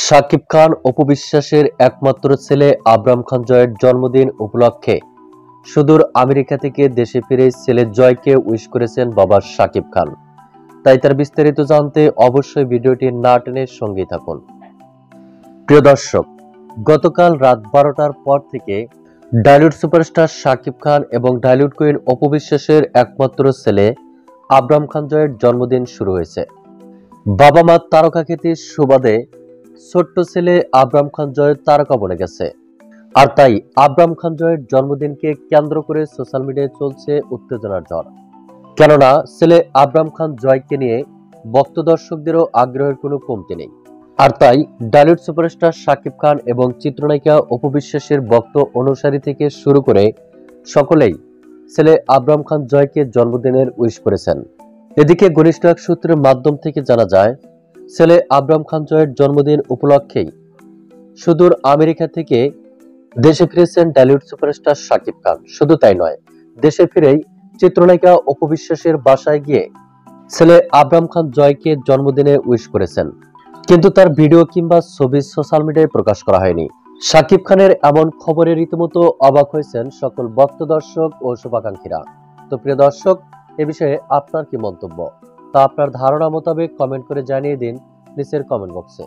শাকিব খান অপু বিশ্বাসের একমাত্র ছেলে আবরাম খান জয়ের জন্মদিন উপলক্ষে সুদূর আমেরিকা থেকে দেশে ফিরে ছেলে জয়কে উইশ করেছেন বাবা শাকিব খান। তাই তার বিস্তারিত জানতে অবশ্যই ভিডিওটি না টেনে সঙ্গেই থাকুন। প্রিয় দর্শক, গতকাল রাত 12টার পর থেকে ডালিউড সুপারস্টার শাকিব খান এবং ডালিউড কুইন অপু বিশ্বাসের একমাত্র ছেলে আবরাম খান জয়ের জন্মদিন শুরু হয়েছে। বাবা মা তারকা খ্যাতির সুবাদে ছোট্ট ছেলে আবরাম খান জয় তারকা বনে গেছে। আর তাই আবরাম খান জয়ের জন্মদিনকে কেন্দ্র করে সোশ্যাল মিডিয়ায় চলছে উত্তেজনার ঝড়। কেননা ছেলে আবরাম খান জয়কে নিয়ে ভক্ত দর্শকদেরও আগ্রহের কোনো কমতি নেই। আর তাই ডালিউড সুপারস্টার শাকিব খান এবং চিত্রনায়িকা অপু বিশ্বাসের ভক্ত অনুসারী থেকে শুরু করে সকলেই ছেলে আবরাম খান জয়কে জন্মদিনের উইশ করেছেন। এদিকে ঘনিষ্ঠ এক সূত্রের মাধ্যম থেকে জানা যায়, ছেলে আবরাম খান জয়ের জন্মদিন উপলক্ষেই সুদূর আমেরিকা থেকে দেশে ফিরেছেন ডালিউড সুপারস্টার শাকিব খান। শুধু তাই নয়, দেশে ফিরেই চিত্রনায়িকা অপু বিশ্বাসের বাসায় গিয়ে ছেলে আবরাম খান জয়কে জন্মদিনে উইশ করেছেন, কিন্তু তার ভিডিও কিংবা ছবি সোশ্যাল মিডিয়ায় প্রকাশ করা হয়নি। শাকিব খানের এমন খবরে রীতিমতো অবাক হয়েছেন সকল ভক্ত দর্শক ও শুভাকাঙ্ক্ষীরা। তো প্রিয় দর্শক, এ বিষয়ে আপনার কি মন্তব্য তা আপনার ধারণা মোতাবেক কমেন্ট করে জানিয়ে দিন নিচের কমেন্ট বক্সে।